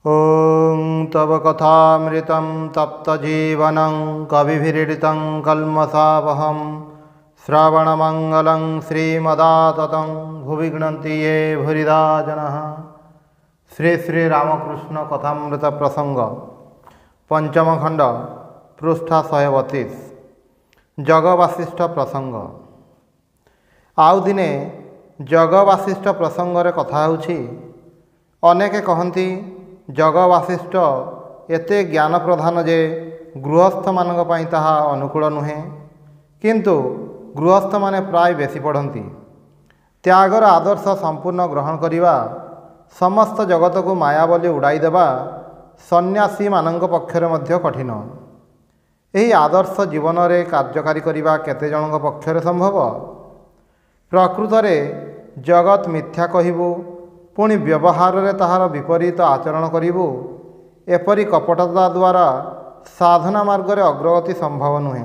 ॐ तव कथामृतं तप्तजीवनं कविभिरीडितं कल्मषापहं श्रवणमङ्गलं श्रीमदाततं भुवि गृह्णन्ति ये भूरिदा जनाः। श्री श्री रामकृष्ण कथामृत प्रसंग पंचम खंड पृष्ठ 132 जग वासिष्ठ प्रसंग। आउ दिने जग वासिष्ठ प्रसंग रे कथा होछि। अनेके कहती जग वासिष्ठ एते ज्ञान प्रधान जे गृहस्थ मानक पई ताहा अनुकूल नुहे, किंतु गृहस्थ माने प्राय बेसी पढ़ती। त्यागर आदर्श संपूर्ण ग्रहण करिवा, समस्त जगत को माया बोली उड़ाई देवा सन्यासी मानक पक्षरे मध्य कठिन। एही आदर्श जीवन रे कार्यकारी करिवा केते जनक पक्षरे संभव। प्रकृत रे जगत मिथ्या कहिबु, पुणी व्यवहार रे ताहार विपरीत आचरण करिबु, एपरी कपटता द्वारा साधना मार्ग रे अग्रगति संभव नुहे।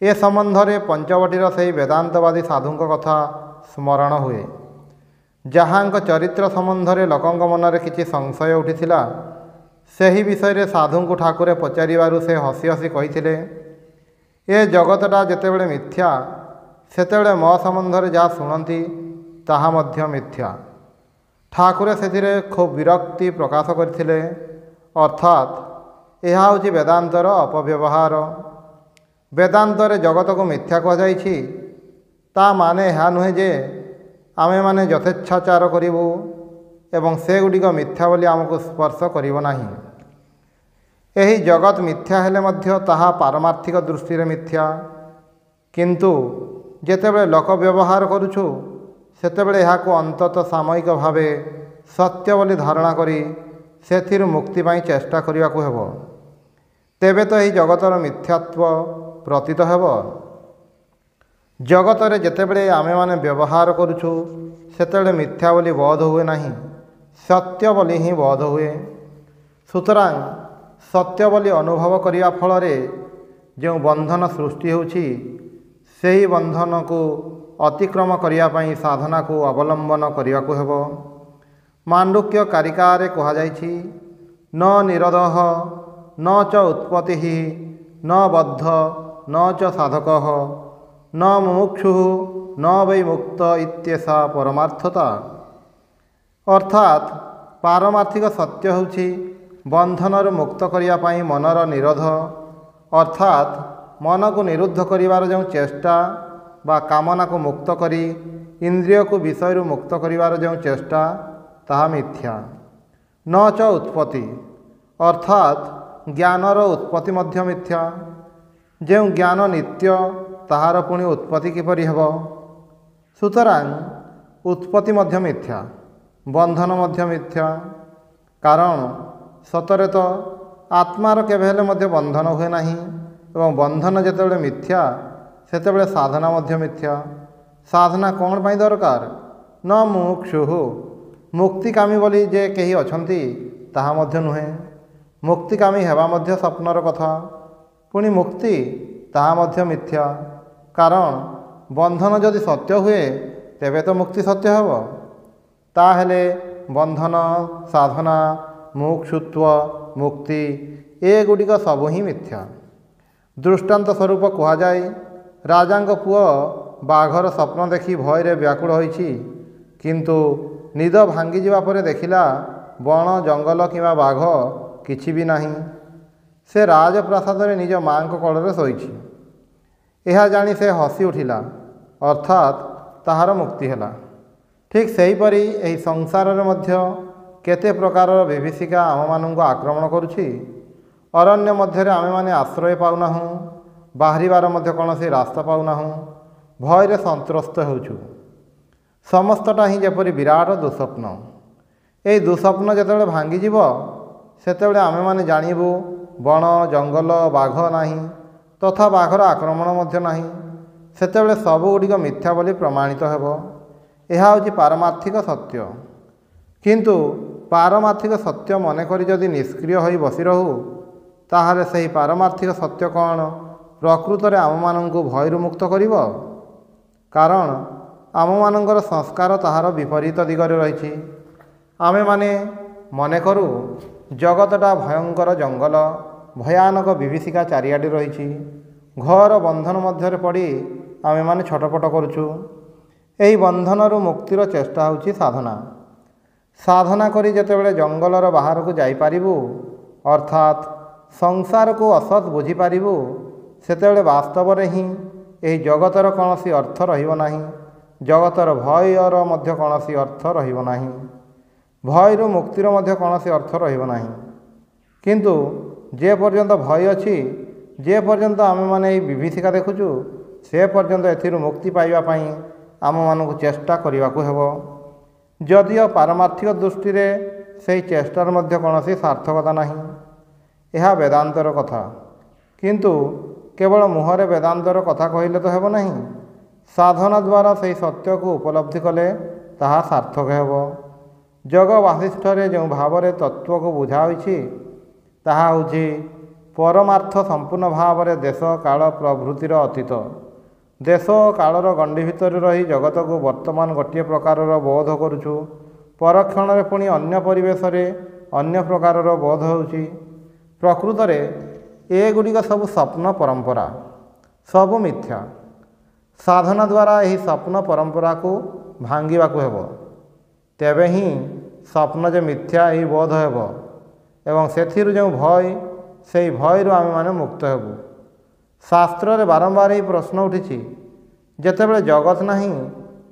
ए संबंध रे पंचवटीर सेही वेदांतवादी साधुंक कथा स्मरण हुए, जहाँक चरित्र संबंध रे लोकंक मनरे किछि संशय उठिथिला। सेही विषय रे साधुंकु ठाकुरे पचारिबारु से हसी हसी कहिथिले, ए जगतटा जेतेबेले मिथ्या सेतेबेले मो संबंध रे जा शुणती ताहा मध्य मिथ्या। ठाकुरे सेथिरे खूब विरक्ति प्रकाश करथिले, अर्थात एहा होछि वेदांतर अपव्यवहार। वेदांतरे जगत को मिथ्या कह जाइछि, ता माने एहा नुहे जे आमे माने यथेच्छाचार करिबु एवं से गुडिक मिथ्या बोली आमको स्पर्श करिब नाही। एही जगत मिथ्या हेले मध्य ताहा पारमार्थिक दृष्टि रे मिथ्या, किंतु जेतेबेले लोक व्यवहार करुछु सेतेबेले एहाको अंतत सामयिक भावे सत्य बोली धारणा करी सेथिरु मुक्ति पाई चेष्टा करिवाकु हेबो। तेबे तो एही जगतर मिथ्यात्व प्रतीत हेबो। जगतरे जेतेबेले आमे माने व्यवहार करुछु सेतेबेले मिथ्या बोली बोध हुए नाही, सत्य बोली ही बोध हुए। सुतरां सत्य बोली अनुभव करिया फलरे जो बंधन सृष्टि होछि, सेही बंधन को अतिक्रम करिया पाई साधना को अवलंबन करियाकु हेबो। मांडुक्य कारिकारे कहा जाइछि, न निरोधः न च उत्पत्तिः न बद्ध न च साधकः न मुमुक्षुः न वै मुक्त इत्येषा परमार्थता। अर्थात पारमार्थिक सत्य होछि बंधनर मुक्त करिया पाई मनर निरोध, अर्थात मन को निरुद्ध करिवार जो चेष्टा बा कामना को मुक्त करी इंद्रिय को विषय मुक्त करिवार जो चेष्टा ताहा मिथ्या। न च उत्पत्ति, अर्थात ज्ञानर उत्पत्ति मध्य मिथ्या। जो ज्ञान नित्य ताहार पुणी उत्पत्ति किपरि हेबो। सुतरां उत्पत्ति मध्य मिथ्या, बंधन मध्य मिथ्या। कारण सतरे तो आत्मार केबे हेले मध्य बंधन हुए नाही, एवं बंधन जेतेबेले मिथ्या सेतेबेले साधना मध्य मिथ्या। साधना कौन पाई दरकार? न मुमुक्षुः, मुक्तिकामी बोली जे केही अछंती ताहा मध्य नुहे। मुक्तिकामी हेबा मध्य स्वप्नर कथा, पुणी मुक्ति ताहा मध्य मिथ्या। कारण बंधन जदि सत्य हुए तेबे तो मुक्ति सत्य हेबो। ताहेले बंधन, साधना, मुमुक्षुत्व, मुक्ति ए गुडिक सबु ही मिथ्या। दृष्टांत स्वरूप कहा जाए, राजांक पुओ बाघर स्वप्न देखि भयरे व्याकुल होइछि, किंतु निद भांगी जिबा परे देखिला बण जंगल किंवा बाघ किछि भी नाही। से राजप्रासाद रे निज मां को कोଳରେ शोइछि। एहा जानी से हसी उठिला, अर्थात ताहार मुक्ति हेला। ठीक सेहीपरि एही संसार रे मध्य केते प्रकारर विभीषिका आम मानंको आक्रमण करुछि। अरण्य मध्य आमे माने आश्रय पाउनाहु, बाहरिबार मध्य कौनसी रास्ता पाउनाहु, भयरे संत्रस्त होउछु। समस्तटा ही जेपरि विराट दुस्वप्न। एई दुस्वप्न जेतेबेले भांगी जीव सेतेबेले आमे माने जानिबु बण जंगल बाघ नाही, तथा बाघर आक्रमण मध्य नाही। सेतेबेले सबु गुडिक मिथ्या बोली प्रमाणित हेबो। एहा होछि पारमार्थिक सत्य। किंतु पारमार्थिक सत्य मने करी जदि निष्क्रिय होई बसी रहू, ताहाले सेही पारमार्थिक सत्य कौन प्रकृत रे आम मानंकु भयरु मुक्त करिवो। कारण आम मानंकर संस्कार ताहार विपरीत दिगरे रहिछि। आमे माने ମନେକରୁ ଜଗତଟା ଭୟଙ୍କର ଜଙ୍ଗଲ, ଭୟାନକ ବିଭୀଷିକା ଚାରିଆଡ଼େ ରହିଛି। ଘୋର ବନ୍ଧନ ମଧ୍ୟରେ ପଡ଼ି ଆମେମାନେ ଛଟପଟ କରୁଛୁ। ଏହି ବନ୍ଧନରୁ ମୁକ୍ତିର ଚେଷ୍ଟା ହେଉଛି ସାଧନା। ସାଧନା କରି ଯେତେବେଳେ ଜଙ୍ଗଲର ବାହାରକୁ ଯାଇପାରିବୁ, ଅର୍ଥାତ୍ ସଂସାରକୁ ଅସତ୍ ବୁଝିପାରିବୁ, ସେତେବେଳେ ବାସ୍ତବରେ ହିଁ ଏହି ଜଗତର କୌଣସି ଅର୍ଥ ରହିବ ନାହିଁ। ଜଗତର ଭୟର ମଧ୍ୟ କୌଣସି ଅର୍ଥ ରହିବ ନାହିଁ। ଭୟରୁ ମୁକ୍ତିର ମଧ୍ୟ କୌଣସି ଅର୍ଥ ରହିବ ନାହିଁ। କିନ୍ତୁ ଯେ ପର୍ଯ୍ୟନ୍ତ ଭୟ ଅଛି, ଯେ ପର୍ଯ୍ୟନ୍ତ ଆମେମାନେ ଏହି ବିଭୀଷିକା ଦେଖୁଛୁ, ସେ ପର୍ଯ୍ୟନ୍ତ ଏଥିରୁ ମୁକ୍ତି ପାଇବା ପାଇଁ ଆମମାନଙ୍କୁ ଚେଷ୍ଟା କରିବାକୁ ହେବ। ଯଦିଓ ପାରମାର୍ଥିକ ଦୃଷ୍ଟିରେ ସେହି ଚେଷ୍ଟାର ମଧ୍ୟ କୌଣସି ସାର୍ଥକତା ନାହିଁ। ଏହା ବେଦାନ୍ତର କଥା। କିନ୍ତୁ କେବଳ ମୁହଁରେ ବେଦାନ୍ତର କଥା କହିଲେ ତ ହେବ ନାହିଁ। ସାଧନା ଦ୍ୱାରା ସେହି ସତ୍ୟକୁ ଉପଲବ୍ଧି କଲେ ତାହା ସାର୍ଥକ ହେବ। ଯୋଗ ବାସିଷ୍ଠରେ ଯେଉଁ ଭାବରେ ତତ୍ତ୍ୱକୁ ବୁଝା ହୋଇଛି, ତାହା ହେଉଛି ପରମାର୍ଥ ସମ୍ପୂର୍ଣ୍ଣ ଭାବରେ ଦେଶ କାଳ ପ୍ରଭୃତିର ଅତୀତ। ଦେଶ ଓ କାଳର ଗଣ୍ଡି ଭିତରେ ରହି ଜଗତକୁ ବର୍ତ୍ତମାନ ଗୋଟିଏ ପ୍ରକାରର ବୋଧ କରୁଛୁ, ପରକ୍ଷଣରେ ପୁଣି ଅନ୍ୟ ପରିବେଶରେ ଅନ୍ୟ ପ୍ରକାରର ବୋଧ ହେଉଛି। ପ୍ରକୃତରେ ଏଗୁଡ଼ିକ ସବୁ ସ୍ୱପ୍ନ ପରମ୍ପରା, ସବୁ ମିଥ୍ୟା। ସାଧନା ଦ୍ୱାରା ଏହି ସ୍ୱପ୍ନ ପରମ୍ପରାକୁ ଭାଙ୍ଗିବାକୁ ହେବ। ତେବେ ହିଁ ସ୍ୱପ୍ନ ଯେ ମିଥ୍ୟା ଏହି ବୋଧ ହେବ ଏବଂ ସେଥିରୁ ଯେଉଁ ଭୟ, ସେହି ଭୟରୁ ଆମେମାନେ ମୁକ୍ତ ହେବୁ। ଶାସ୍ତ୍ରରେ ବାରମ୍ବାର ଏହି ପ୍ରଶ୍ନ ଉଠିଛି, ଯେତେବେଳେ ଜଗତ ନାହିଁ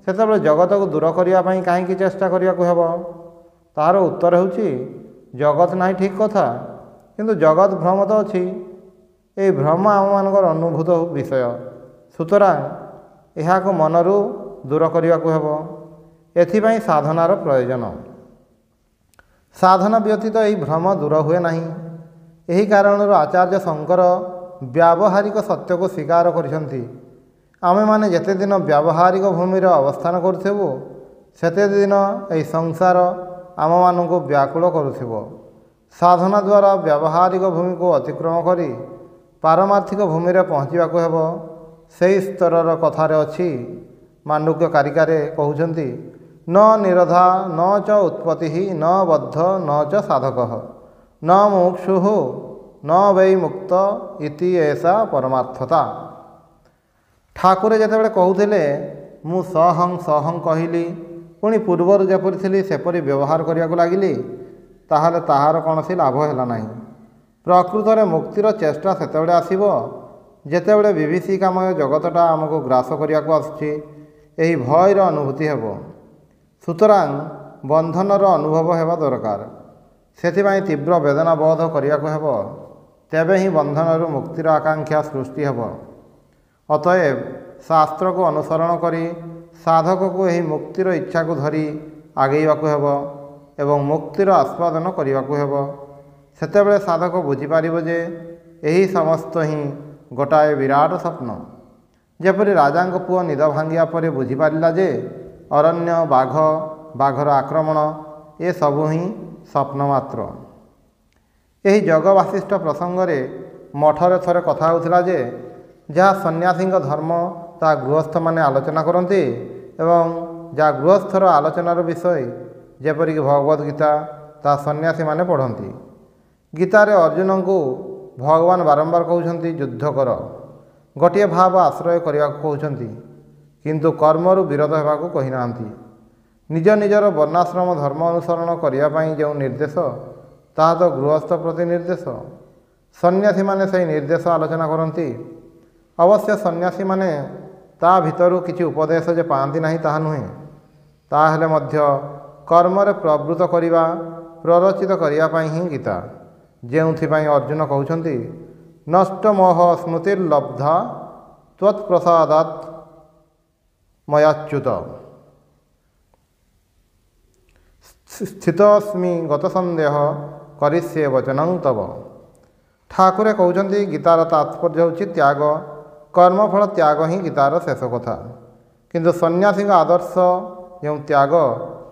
ସେତେବେଳେ ଜଗତକୁ ଦୂର କରିବା ପାଇଁ କାହିଁକି ଚେଷ୍ଟା କରିବାକୁ ହେବ? ତାହାର ଉତ୍ତର ହେଉଛି, ଜଗତ ନାହିଁ ଠିକ୍ କଥା, କିନ୍ତୁ ଜଗତ ଭ୍ରମ ତ ଅଛି। ଏହି ଭ୍ରମ ଆମମାନଙ୍କର ଅନୁଭୂତ ବିଷୟ। ସୁତରାଂ ଏହାକୁ ମନରୁ ଦୂର କରିବାକୁ ହେବ। ଏଥିପାଇଁ ସାଧନାର ପ୍ରୟୋଜନ। ସାଧନା ବ୍ୟତୀତ ଏହି ଭ୍ରମ ଦୂର ହୁଏ ନାହିଁ। ଏହି କାରଣରୁ ଆଚାର୍ଯ୍ୟ ଶଙ୍କର ବ୍ୟାବହାରିକ ସତ୍ୟକୁ ସ୍ୱୀକାର କରିଛନ୍ତି। ଆମେମାନେ ଯେତେ ଦିନ ବ୍ୟାବହାରିକ ଭୂମିରେ ଅବସ୍ଥାନ କରୁଥିବୁ, ସେତେ ଦିନ ଏହି ସଂସାର ଆମମାନଙ୍କୁ ବ୍ୟାକୁଳ କରୁଥିବ। ସାଧନା ଦ୍ୱାରା ବ୍ୟାବହାରିକ ଭୂମିକୁ ଅତିକ୍ରମ କରି ପାରମାର୍ଥିକ ଭୂମିରେ ପହଞ୍ଚିବାକୁ ହେବ। ସେହି ସ୍ତରର କଥାରେ ଅଛି, ମାଣ୍ଡୁକ୍ୟ କାରିକାରେ କହୁଛନ୍ତି, ନ ନିରୋଧା ନ ଚ ଉତ୍ପତ୍ତି ନ ବଦ୍ଧ ନ ଚ ସାଧକଃ ନ ମୁମୁକ୍ଷୁଃ ନ ବୈ ମୁକ୍ତ ଇତି ଏଷା ପରମାର୍ଥତା। ଠାକୁର ଯେତେବେଳେ କହୁଥିଲେ, ମୁଁ ସହଂ ସହଂ କହିଲି, ପୁଣି ପୂର୍ବରୁ ଯେପରି ଥିଲି ସେପରି ବ୍ୟବହାର କରିବାକୁ ଲାଗିଲି, ତାହେଲେ ତାହାର କୌଣସି ଲାଭ ହେଲା ନାହିଁ। ପ୍ରକୃତରେ ମୁକ୍ତିର ଚେଷ୍ଟା ସେତେବେଳେ ଆସିବ ଯେତେବେଳେ ବିଭୀଷିକାମୟ ଜଗତଟା ଆମକୁ ଗ୍ରାସ କରିବାକୁ ଆସୁଛି, ଏହି ଭୟର ଅନୁଭୂତି ହେବ। ସୁତରାଂ ବନ୍ଧନର ଅନୁଭବ ହେବା ଦରକାର। ସେଥିପାଇଁ ତୀବ୍ର ବେଦନା ବୋଧ କରିବାକୁ ହେବ। ତେବେ ହିଁ ବନ୍ଧନରୁ ମୁକ୍ତିର ଆକାଂକ୍ଷା ସୃଷ୍ଟି ହେବ। ଅତଏବ ଶାସ୍ତ୍ରକୁ ଅନୁସରଣ କରି ସାଧକକୁ ଏହି ମୁକ୍ତିର ଇଚ୍ଛାକୁ ଧରି ଆଗେଇବାକୁ ହେବ ଏବଂ ମୁକ୍ତିର ଆସ୍ୱାଦନ କରିବାକୁ ହେବ। ସେତେବେଳେ ସାଧକ ବୁଝିପାରିବ ଯେ ଏହି ସମସ୍ତ ହିଁ ଗୋଟାଏ ବିରାଟ ସ୍ୱପ୍ନ। ଯେପରି ରାଜାଙ୍କ ପୁଅ ନିଦ ଭାଙ୍ଗିବା ପରେ ବୁଝିପାରିଲା ଯେ ଅରଣ୍ୟ, ବାଘ, ବାଘର ଆକ୍ରମଣ ଏସବୁ ହିଁ ସ୍ୱପ୍ନ ମାତ୍ର। ଏହି ଯୋଗ ବାସିଷ୍ଠ ପ୍ରସଙ୍ଗରେ ମଠରେ ଥରେ କଥା ହେଉଥିଲା ଯେ ଯାହା ସନ୍ନ୍ୟାସୀଙ୍କ ଧର୍ମ ତାହା ଗୃହସ୍ଥମାନେ ଆଲୋଚନା କରନ୍ତି ଏବଂ ଯାହା ଗୃହସ୍ଥର ଆଲୋଚନାର ବିଷୟ, ଯେପରିକି ଭଗବତ ଗୀତା, ତାହା ସନ୍ନ୍ୟାସୀମାନେ ପଢ଼ନ୍ତି। ଗୀତାରେ ଅର୍ଜୁନଙ୍କୁ ଭଗବାନ ବାରମ୍ବାର କହୁଛନ୍ତି ଯୁଦ୍ଧ କର, ଗୋଟିଏ ଭାବ ଆଶ୍ରୟ କରିବାକୁ କହୁଛନ୍ତି, କିନ୍ତୁ କର୍ମରୁ ବିରତ ହେବାକୁ କହିନାହାନ୍ତି। ନିଜ ନିଜର ବର୍ଣ୍ଣାଶ୍ରମ ଧର୍ମ ଅନୁସରଣ କରିବା ପାଇଁ ଯେଉଁ ନିର୍ଦ୍ଦେଶ, ତାହା ତ ଗୃହସ୍ଥ ପ୍ରତି ନିର୍ଦ୍ଦେଶ। ସନ୍ନ୍ୟାସୀମାନେ ସେହି ନିର୍ଦ୍ଦେଶ ଆଲୋଚନା କରନ୍ତି। ଅବଶ୍ୟ ସନ୍ନ୍ୟାସୀମାନେ ତା ଭିତରୁ କିଛି ଉପଦେଶ ଯେ ପାଆନ୍ତି ନାହିଁ ତାହା ନୁହେଁ। ତାହେଲେ ମଧ୍ୟ କର୍ମରେ ପ୍ରବୃତ୍ତ କରିବା, ପ୍ରରୋଚିତ କରିବା ପାଇଁ ହିଁ ଗୀତା। ଯେଉଁଥିପାଇଁ ଅର୍ଜୁନ କହୁଛନ୍ତି, ନଷ୍ଟ ମୋହ ସ୍ମୃତିର୍ଲବ୍ଧା ତ୍ୱତ୍ପ୍ରସାଦାତ୍ ମୟାଚ୍ୟୁତ ସ୍ଥିତସ୍ମି ଗତ ସନ୍ଦେହ କରିଷ୍ୟେ ବଚନଂ ତବ। ଠାକୁରେ କହୁଛନ୍ତି ଗୀତାର ତାତ୍ପର୍ଯ୍ୟ ହେଉଛି ତ୍ୟାଗ। କର୍ମଫଳ ତ୍ୟାଗ ହିଁ ଗୀତାର ଶେଷ କଥା। କିନ୍ତୁ ସନ୍ନ୍ୟାସୀଙ୍କ ଆଦର୍ଶ ଯେଉଁ ତ୍ୟାଗ,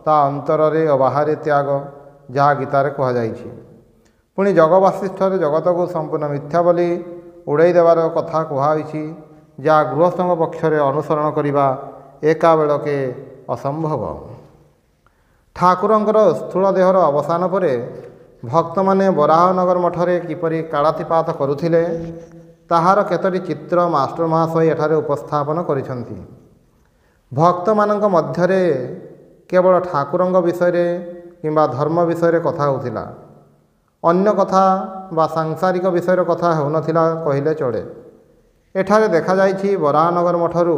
ତା ଅନ୍ତରରେ ଓ ବାହାରେ ତ୍ୟାଗ, ଯାହା ଗୀତାରେ କୁହାଯାଇଛି। ପୁଣି ଯୋଗ ବାସିଷ୍ଠରେ ଜଗତକୁ ସମ୍ପୂର୍ଣ୍ଣ ମିଥ୍ୟା ବୋଲି ଉଡ଼େଇ ଦେବାର କଥା କୁହାହୋଇଛି, ଯାହା ଗୃହସ୍ଥଙ୍କ ପକ୍ଷରେ ଅନୁସରଣ କରିବା ଏକାବେଳକେ ଅସମ୍ଭବ। ଠାକୁରଙ୍କର ସ୍ଥୂଳ ଦେହର ଅବସାନ ପରେ ଭକ୍ତମାନେ ବରାହନଗର ମଠରେ କିପରି କାଳାତିପାତ କରୁଥିଲେ ତାହାର କେତୋଟି ଚିତ୍ର ମାଷ୍ଟର ମହାଶୟ ଏଠାରେ ଉପସ୍ଥାପନ କରିଛନ୍ତି। ଭକ୍ତମାନଙ୍କ ମଧ୍ୟରେ କେବଳ ଠାକୁରଙ୍କ ବିଷୟରେ କିମ୍ବା ଧର୍ମ ବିଷୟରେ କଥା ହେଉଥିଲା, ଅନ୍ୟ କଥା ବା ସାଂସାରିକ ବିଷୟରେ କଥା ହେଉନଥିଲା କହିଲେ ଚଳେ। ଏଠାରେ ଦେଖାଯାଇଛି ବରାହନଗର ମଠରୁ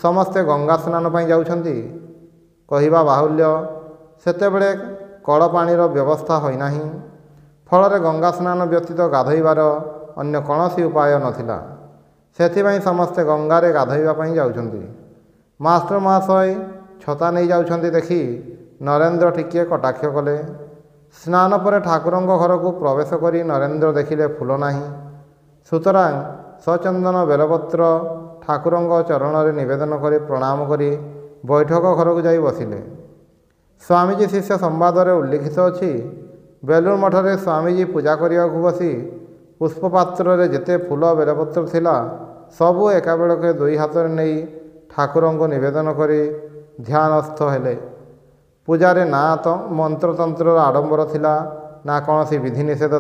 ସମସ୍ତେ ଗଙ୍ଗା ସ୍ନାନ ପାଇଁ ଯାଉଛନ୍ତି କହିବା ବାହୁଲ୍ୟ। ସେତେବେଳେ କଳ ପାଣିର ବ୍ୟବସ୍ଥା ହୋଇନାହିଁ, ଫଳରେ ଗଙ୍ଗା ସ୍ନାନ ବ୍ୟତୀତ ଗାଧୋଇବାର ଅନ୍ୟ କୌଣସି ଉପାୟ ନଥିଲା। ସେଥିପାଇଁ ସମସ୍ତେ ଗଙ୍ଗାରେ ଗାଧୋଇବା ପାଇଁ ଯାଉଛନ୍ତି। ମାଷ୍ଟର ମହାଶୟ ଛତା ନେଇ ଯାଉଛନ୍ତି ଦେଖି ନରେନ୍ଦ୍ର ଟିକିଏ କଟାକ୍ଷ କଲେ। ସ୍ନାନ ପରେ ଠାକୁରଙ୍କ ଘରକୁ ପ୍ରବେଶ କରି ନରେନ୍ଦ୍ର ଦେଖିଲେ ଫୁଲ ନାହିଁ। ସୁତରାଂ ସଚନ୍ଦନ ବେଲପତ୍ର ଠାକୁରଙ୍କ ଚରଣରେ ନିବେଦନ କରି ପ୍ରଣାମ କରି ବୈଠକ ଘରକୁ ଯାଇ ବସିଲେ। ସ୍ୱାମୀଜୀ ଶିଷ୍ୟ ସମ୍ବାଦରେ ଉଲ୍ଲିଖିତ ଅଛି, ବେଲୁର ମଠରେ ସ୍ୱାମୀଜୀ ପୂଜା କରିବାକୁ ବସି ପୁଷ୍ପପାତ୍ରରେ ଯେତେ ଫୁଲ ବେଲପତ୍ର ଥିଲା ସବୁ ଏକାବେଳକେ ଦୁଇ ହାତରେ ନେଇ ଠାକୁରଙ୍କୁ ନିବେଦନ କରି ଧ୍ୟାନସ୍ଥ ହେଲେ। ପୂଜାରେ ନା ତ ମନ୍ତ୍ରତନ୍ତ୍ରର ଆଡ଼ମ୍ବର ଥିଲା ନା କୌଣସି ବିଧିନିଷେଧ।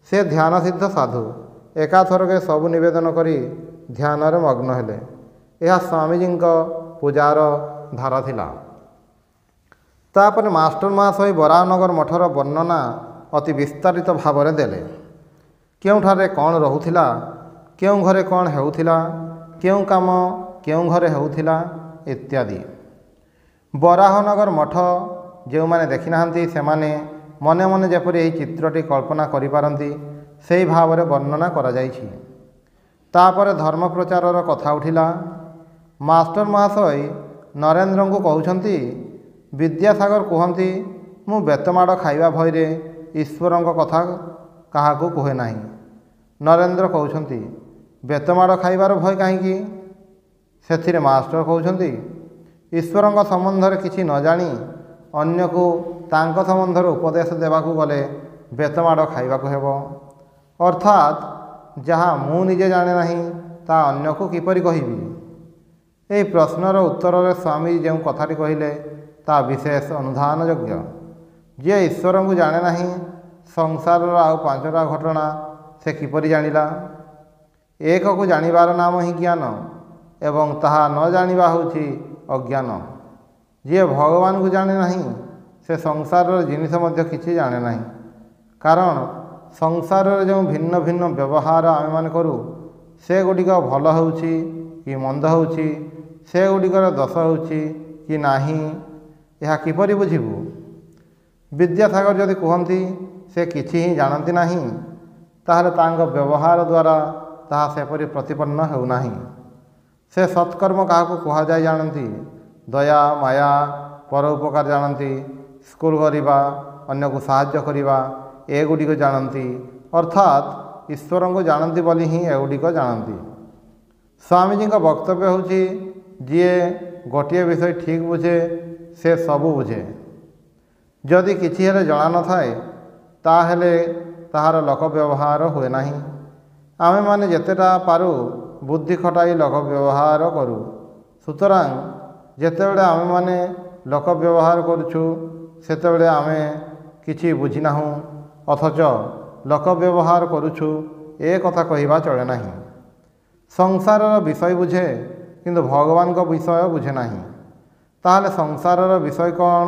ସେ ଧ୍ୟାନସିଦ୍ଧ ସାଧୁ ଏକାଥରକେ ସବୁ ନିବେଦନ କରି ଧ୍ୟାନରେ ମଗ୍ନ ହେଲେ। ଏହା ସ୍ୱାମୀଜୀଙ୍କ ପୂଜାର ଧାରା ଥିଲା। ତାପରେ ମାଷ୍ଟର ମହାଶୟ ବରାହନଗର ମଠର ବର୍ଣ୍ଣନା ଅତି ବିସ୍ତାରିତ ଭାବରେ ଦେଲେ। କେଉଁଠାରେ କ'ଣ ରହୁଥିଲା, କେଉଁ ଘରେ କ'ଣ ହେଉଥିଲା, କେଉଁ କାମ କେଉଁ ଘରେ ହେଉଥିଲା ଇତ୍ୟାଦି। ବରାହନଗର ମଠ ଯେଉଁମାନେ ଦେଖିନାହାନ୍ତି ସେମାନେ ମନେ ମନେ ଯେପରି ଏହି ଚିତ୍ରଟି କଳ୍ପନା କରିପାରନ୍ତି ସେହି ଭାବରେ ବର୍ଣ୍ଣନା କରାଯାଇଛି। ତାପରେ ଧର୍ମ ପ୍ରଚାରର କଥା ଉଠିଲା। ମାଷ୍ଟର ମହାଶୟ ନରେନ୍ଦ୍ରଙ୍କୁ କହୁଛନ୍ତି, ବିଦ୍ୟାସାଗର କୁହନ୍ତି ମୁଁ ବେତମାଡ଼ ଖାଇବା ଭୟରେ ଈଶ୍ୱରଙ୍କ କଥା କାହାକୁ କୁହେ ନାହିଁ। ନରେନ୍ଦ୍ର କହୁଛନ୍ତି, ବେତମାଡ଼ ଖାଇବାର ଭୟ କାହିଁକି? ସେଥିରେ ମାଷ୍ଟର କହୁଛନ୍ତି, ଈଶ୍ୱରଙ୍କ ସମ୍ବନ୍ଧରେ କିଛି ନ ଜାଣି ଅନ୍ୟକୁ ତାଙ୍କ ସମ୍ବନ୍ଧରେ ଉପଦେଶ ଦେବାକୁ ଗଲେ ବେତମାଡ଼ ଖାଇବାକୁ ହେବ। ଅର୍ଥାତ୍ ଯାହା ମୁଁ ନିଜେ ଜାଣେ ନାହିଁ ତାହା ଅନ୍ୟକୁ କିପରି କହିବି? ଏହି ପ୍ରଶ୍ନର ଉତ୍ତରରେ ସ୍ୱାମୀ ଯେଉଁ କଥାଟି କହିଲେ ତାହା ବିଶେଷ ଅନୁଧ୍ୟାନ ଯୋଗ୍ୟ। ଯିଏ ଈଶ୍ୱରଙ୍କୁ ଜାଣେ ନାହିଁ ସଂସାରର ଆଉ ପାଞ୍ଚଟା ଘଟଣା ସେ କିପରି ଜାଣିଲା? ଏକକୁ ଜାଣିବାର ନାମ ହିଁ ଜ୍ଞାନ ଏବଂ ତାହା ନ ଜାଣିବା ହେଉଛି ଅଜ୍ଞାନ। ଯିଏ ଭଗବାନଙ୍କୁ ଜାଣେ ନାହିଁ ସେ ସଂସାରର ଜିନିଷ ମଧ୍ୟ କିଛି ଜାଣେ ନାହିଁ। କାରଣ ସଂସାରରେ ଯେଉଁ ଭିନ୍ନ ଭିନ୍ନ ବ୍ୟବହାର ଆମେମାନେ କରୁ ସେଗୁଡ଼ିକ ଭଲ ହେଉଛି କି ମନ୍ଦ ହେଉଛି, ସେଗୁଡ଼ିକର ଦୋଷ ହେଉଛି କି ନାହିଁ, ଏହା କିପରି ବୁଝିବୁ? ବିଦ୍ୟାସାଗର ଯଦି କୁହନ୍ତି ସେ କିଛି ହିଁ ଜାଣନ୍ତି ନାହିଁ ତାହେଲେ ତାଙ୍କ ବ୍ୟବହାର ଦ୍ୱାରା ତାହା ସେପରି ପ୍ରତିପନ୍ନ ହେଉନାହିଁ। ସେ ସତ୍କର୍ମ କାହାକୁ କୁହାଯାଏ ଜାଣନ୍ତି, ଦୟା ମାୟା ପରୋପକାର ଜାଣନ୍ତି, ସ୍କୁଲ କରିବା, ଅନ୍ୟକୁ ସାହାଯ୍ୟ କରିବା ଏଗୁଡ଼ିକ ଜାଣନ୍ତି। ଅର୍ଥାତ୍ ଈଶ୍ୱରଙ୍କୁ ଜାଣନ୍ତି ବୋଲି ହିଁ ଏଗୁଡ଼ିକ ଜାଣନ୍ତି। ସ୍ୱାମୀଜୀଙ୍କ ବକ୍ତବ୍ୟ ହେଉଛି, ଯିଏ ଗୋଟିଏ ବିଷୟ ଠିକ୍ ବୁଝେ ସେ ସବୁ ବୁଝେ। ଯଦି କିଛି ହେଲେ ଜଣା ନଥାଏ ତାହେଲେ ତାହାର ଲୋକ ବ୍ୟବହାର ହୁଏ ନାହିଁ। ଆମେମାନେ ଯେତେଟା ପାରୁ ବୁଦ୍ଧି ଖଟାଇ ଲୋକ ବ୍ୟବହାର କରୁ। ସୁତରାଂ ଯେତେବେଳେ ଆମେମାନେ ଲୋକ ବ୍ୟବହାର କରୁଛୁ ସେତେବେଳେ ଆମେ କିଛି ବୁଝିନାହୁଁ ଅଥଚ ଲୋକ ବ୍ୟବହାର କରୁଛୁ ଏ କଥା କହିବା ଚଳେ ନାହିଁ। ସଂସାରର ବିଷୟ ବୁଝେ କିନ୍ତୁ ଭଗବାନଙ୍କ ବିଷୟ ବୁଝେ ନାହିଁ। ତାହେଲେ ସଂସାରର ବିଷୟ କ'ଣ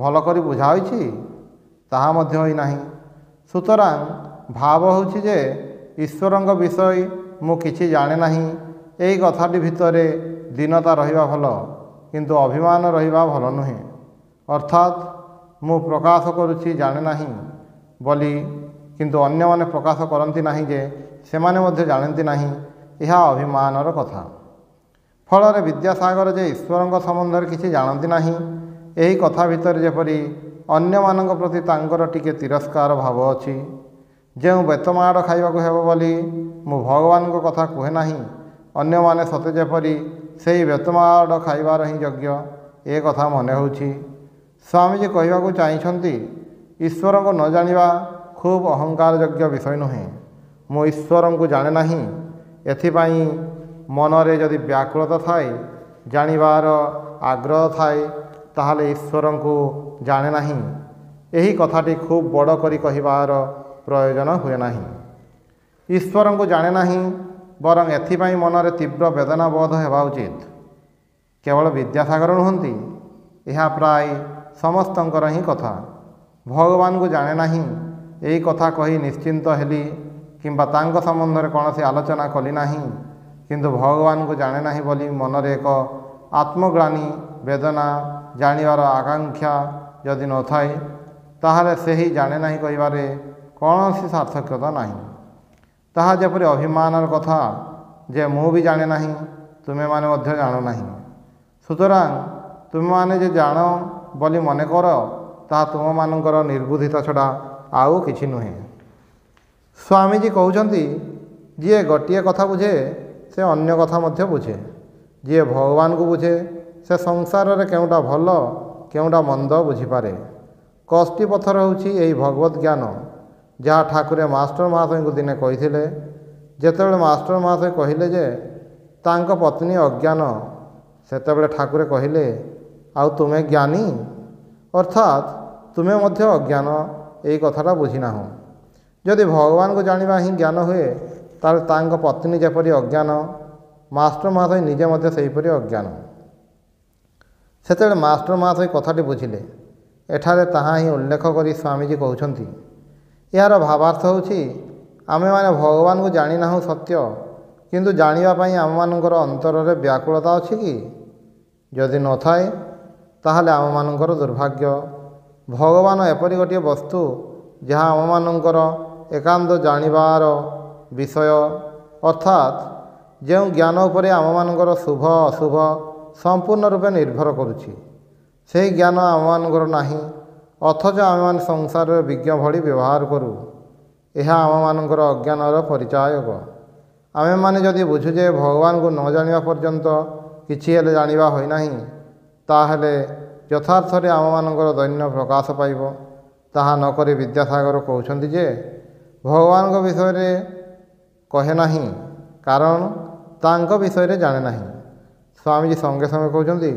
ଭଲ କରି ବୁଝା ହୋଇଛି? ତାହା ମଧ୍ୟ ହୋଇନାହିଁ। ସୁତରାଂ ଭାବ ହେଉଛି ଯେ ଈଶ୍ୱରଙ୍କ ବିଷୟ ମୁଁ କିଛି ଜାଣେ ନାହିଁ। ଏହି କଥାଟି ଭିତରେ ଦୀନତା ରହିବା ଭଲ କିନ୍ତୁ ଅଭିମାନ ରହିବା ଭଲ ନୁହେଁ। ଅର୍ଥାତ୍ ମୁଁ ପ୍ରକାଶ କରୁଛି ଜାଣେ ନାହିଁ ବୋଲି କିନ୍ତୁ ଅନ୍ୟମାନେ ପ୍ରକାଶ କରନ୍ତି ନାହିଁ ଯେ ସେମାନେ ମଧ୍ୟ ଜାଣନ୍ତି ନାହିଁ, ଏହା ଅଭିମାନର କଥା। ଫଳରେ ବିଦ୍ୟାସାଗର ଯେ ଈଶ୍ୱରଙ୍କ ସମ୍ବନ୍ଧରେ କିଛି ଜାଣନ୍ତି ନାହିଁ ଏହି କଥା ଭିତରେ ଯେପରି ଅନ୍ୟମାନଙ୍କ ପ୍ରତି ତାଙ୍କର ଟିକେ ତିରସ୍କାର ଭାବ ଅଛି। ଯେଉଁ ବେତମାଡ଼ ଖାଇବାକୁ ହେବ ବୋଲି ମୁଁ ଭଗବାନଙ୍କ କଥା କୁହେ ନାହିଁ, ଅନ୍ୟମାନେ ସତେ ଯେପରି ସେହି ବେତମାଡ଼ ଖାଇବାର ହିଁ ଯୋଗ୍ୟ ଏ କଥା ମନେ ହେଉଛି। ସ୍ୱାମୀଜୀ କହିବାକୁ ଚାହିଁଛନ୍ତି, ଈଶ୍ୱରଙ୍କୁ ନ ଜାଣିବା ଖୁବ୍ ଅହଙ୍କାର ଯୋଗ୍ୟ ବିଷୟ ନୁହେଁ। ମୁଁ ଈଶ୍ୱରଙ୍କୁ ଜାଣେ ନାହିଁ, ଏଥିପାଇଁ ମନରେ ଯଦି ବ୍ୟାକୁଳତା ଥାଏ, ଜାଣିବାର ଆଗ୍ରହ ଥାଏ, ତାହେଲେ ଈଶ୍ୱରଙ୍କୁ ଜାଣେ ନାହିଁ। ଏହି କଥାଟି ଖୁବ୍ ବଡ଼ କରି କହିବାର ପ୍ରୟୋଜନ ହୁଏ ନାହିଁ। ଈଶ୍ୱରଙ୍କୁ ଜାଣେ ନାହିଁ, ବରଂ ଏଥିପାଇଁ ମନରେ ତୀବ୍ର ବେଦନା ବୋଧ ହେବା ଉଚିତ। କେବଳ ବିଦ୍ୟାସାଗର ନୁହନ୍ତି, ଏହା ପ୍ରାୟ ସମସ୍ତଙ୍କର ହିଁ କଥା। ଭଗବାନଙ୍କୁ ଜାଣେ ନାହିଁ ଏହି କଥା କହି ନିଶ୍ଚିନ୍ତ ହେଲି କିମ୍ବା ତାଙ୍କ ସମ୍ବନ୍ଧରେ କୌଣସି ଆଲୋଚନା କଲି ନାହିଁ, କିନ୍ତୁ ଭଗବାନଙ୍କୁ ଜାଣେ ନାହିଁ ବୋଲି ମନରେ ଏକ ଆତ୍ମଗ୍ଳାନି ବେଦନା, ଜାଣିବାର ଆକାଂକ୍ଷା ଯଦି ନଥାଏ, ତାହେଲେ ସେହି ଜାଣେ ନାହିଁ କହିବାରେ କୌଣସି ସାର୍ଥକ୍ୟତା ନାହିଁ। ତାହା ଯେପରି ଅଭିମାନର କଥା ଯେ ମୁଁ ବି ଜାଣେ ନାହିଁ, ତୁମେମାନେ ମଧ୍ୟ ଜାଣ ନାହିଁ। ସୁତରାଂ ତୁମେମାନେ ଯେ ଜାଣ ବୋଲି ମନେ କର, ତାହା ତୁମମାନଙ୍କର ନିର୍ବୁଦ୍ଧିତା ଛଡ଼ା ଆଉ କିଛି ନୁହେଁ। ସ୍ୱାମୀଜୀ କହୁଛନ୍ତି, ଯିଏ ଗୋଟିଏ କଥା ବୁଝେ ସେ ଅନ୍ୟ କଥା ମଧ୍ୟ ବୁଝେ। ଯିଏ ଭଗବାନଙ୍କୁ ବୁଝେ ସେ ସଂସାରରେ କେଉଁଟା ଭଲ କେଉଁଟା ମନ୍ଦ ବୁଝିପାରେ। କଷ୍ଟି ପଥର ହେଉଛି ଏହି ଭଗବତ ଜ୍ଞାନ, ଯାହା ଠାକୁରେ ମାଷ୍ଟର ମହାଶୟଙ୍କୁ ଦିନେ କହିଥିଲେ। ଯେତେବେଳେ ମାଷ୍ଟର ମହାଶୟ କହିଲେ ଯେ ତାଙ୍କ ପତ୍ନୀ ଅଜ୍ଞାନ, ସେତେବେଳେ ଠାକୁରେ କହିଲେ, ଆଉ ତୁମେ ଜ୍ଞାନୀ, ଅର୍ଥାତ୍ ତୁମେ ମଧ୍ୟ ଅଜ୍ଞାନ ଏହି କଥାଟା ବୁଝିନାହଁ। ଯଦି ଭଗବାନଙ୍କୁ ଜାଣିବା ହିଁ ଜ୍ଞାନ ହୁଏ, ତାହେଲେ ତାଙ୍କ ପତ୍ନୀ ଯେପରି ଅଜ୍ଞାନ, ମାଷ୍ଟର ମହାଶୟ ନିଜେ ମଧ୍ୟ ସେହିପରି ଅଜ୍ଞାନ। ସେତେବେଳେ ମାଷ୍ଟର ମହାଶୟ କଥାଟି ବୁଝିଲେ। ଏଠାରେ ତାହା ହିଁ ଉଲ୍ଲେଖ କରି ସ୍ୱାମୀଜୀ କହୁଛନ୍ତି, ଏହାର ଭାବାର୍ଥ ହେଉଛି ଆମେମାନେ ଭଗବାନଙ୍କୁ ଜାଣିନାହୁଁ ସତ୍ୟ, କିନ୍ତୁ ଜାଣିବା ପାଇଁ ଆମମାନଙ୍କର ଅନ୍ତରରେ ବ୍ୟାକୁଳତା ଅଛି କି? ଯଦି ନଥାଏ, ତାହେଲେ ଆମମାନଙ୍କର ଦୁର୍ଭାଗ୍ୟ। ଭଗବାନ ଏପରି ଗୋଟିଏ ବସ୍ତୁ ଯାହା ଆମମାନଙ୍କର ଏକାନ୍ତ ଜାଣିବାର ବିଷୟ, ଅର୍ଥାତ୍ ଯେଉଁ ଜ୍ଞାନ ଉପରେ ଆମମାନଙ୍କର ଶୁଭ ଅଶୁଭ ସମ୍ପୂର୍ଣ୍ଣ ରୂପେ ନିର୍ଭର କରୁଛି। ସେହି ଜ୍ଞାନ ଆମମାନଙ୍କର ନାହିଁ, ଅଥଚ ଆମେମାନେ ସଂସାରରେ ବିଜ୍ଞ ଭଳି ବ୍ୟବହାର କରୁ। ଏହା ଆମମାନଙ୍କର ଅଜ୍ଞାନର ପରିଚାୟକ। ଆମେମାନେ ଯଦି ବୁଝୁ ଯେ ଭଗବାନଙ୍କୁ ନ ଜାଣିବା ପର୍ଯ୍ୟନ୍ତ କିଛି ହେଲେ ଜାଣିବା ହୋଇନାହିଁ, ତାହେଲେ ଯଥାର୍ଥରେ ଆମମାନଙ୍କର ଦୈନ୍ୟ ପ୍ରକାଶ ପାଇବ। ତାହା ନକରି ବିଦ୍ୟାସାଗର କହୁଛନ୍ତି ଯେ ଭଗବାନଙ୍କ ବିଷୟରେ କହେ ନାହିଁ, କାରଣ ତାଙ୍କ ବିଷୟରେ ଜାଣେ ନାହିଁ। ସ୍ୱାମୀଜୀ ସଙ୍ଗେ ସଙ୍ଗେ କହୁଛନ୍ତି,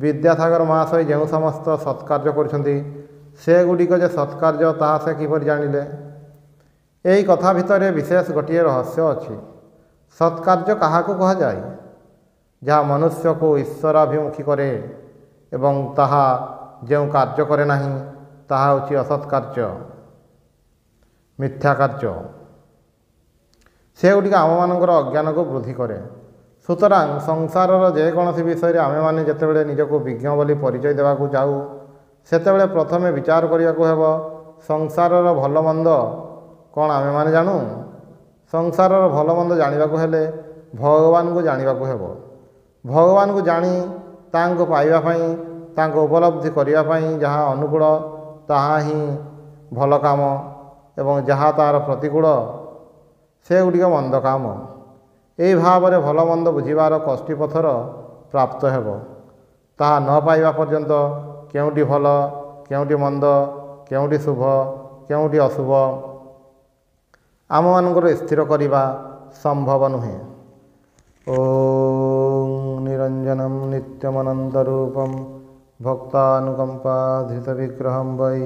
ବିଦ୍ୟାସାଗର ମହାଶୟ ଯେଉଁ ସମସ୍ତ ସତ୍କାର୍ଯ୍ୟ କରୁଛନ୍ତି, ସେଗୁଡ଼ିକ ଯେ ସତ୍କାର୍ଯ୍ୟ ତାହା ସେ କିପରି ଜାଣିଲେ? ଏହି କଥା ଭିତରେ ବିଶେଷ ଗୋଟିଏ ରହସ୍ୟ ଅଛି। ସତ୍କାର୍ଯ୍ୟ କାହାକୁ କୁହାଯାଏ? ଯାହା ମନୁଷ୍ୟକୁ ଈଶ୍ୱରାଭିମୁଖୀ କରେ, ଏବଂ ତାହା ଯେଉଁ କାର୍ଯ୍ୟ କରେ ନାହିଁ, ତାହା ହେଉଛି ଅସତ୍କାର୍ଯ୍ୟ, ମିଥ୍ୟା କାର୍ଯ୍ୟ। ସେଗୁଡ଼ିକ ଆମମାନଙ୍କର ଅଜ୍ଞାନକୁ ବୃଦ୍ଧି କରେ। ସୁତରାଂ ସଂସାରର ଯେକୌଣସି ବିଷୟରେ ଆମେମାନେ ଯେତେବେଳେ ନିଜକୁ ବିଜ୍ଞ ବୋଲି ପରିଚୟ ଦେବାକୁ ଯାଉ, ସେତେବେଳେ ପ୍ରଥମେ ବିଚାର କରିବାକୁ ହେବ, ସଂସାରର ଭଲ ମନ୍ଦ କ'ଣ ଆମେମାନେ ଜାଣୁ? ସଂସାରର ଭଲ ମନ୍ଦ ଜାଣିବାକୁ ହେଲେ ଭଗବାନଙ୍କୁ ଜାଣିବାକୁ ହେବ। ଭଗବାନଙ୍କୁ ଜାଣି ତାଙ୍କୁ ପାଇବା ପାଇଁ, ତାଙ୍କୁ ଉପଲବ୍ଧି କରିବା ପାଇଁ ଯାହା ଅନୁକୂଳ ତାହା ହିଁ ଭଲ କାମ, ଏବଂ ଯାହା ତାହାର ପ୍ରତିକୂଳ ସେଗୁଡ଼ିକ ମନ୍ଦ କାମ। ଏହି ଭାବରେ ଭଲ ମନ୍ଦ ବୁଝିବାର କଷ୍ଟି ପଥର ପ୍ରାପ୍ତ ହେବ। ତାହା ନ ପାଇବା ପର୍ଯ୍ୟନ୍ତ କେଉଁଠି ଭଲ କେଉଁଠି ମନ୍ଦ, କେଉଁଠି ଶୁଭ କେଉଁଠି ଅଶୁଭ ଆମମାନଙ୍କର ସ୍ଥିର କରିବା ସମ୍ଭବ ନୁହେଁ। ଓଂ ନିରଞ୍ଜନମ୍ ନିତ୍ୟମନନ୍ତରୂପମ୍ ଭକ୍ତାନୁକମ୍ପାଧୃତବିଗ୍ରହଂ ବୈ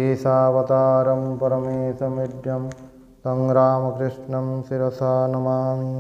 ଈଶାବତାରଂ ପରମେଶମିଡ୍ୟଂ तं ରାମକୃଷ୍ଣଂ ଶିରସା ନମାମି।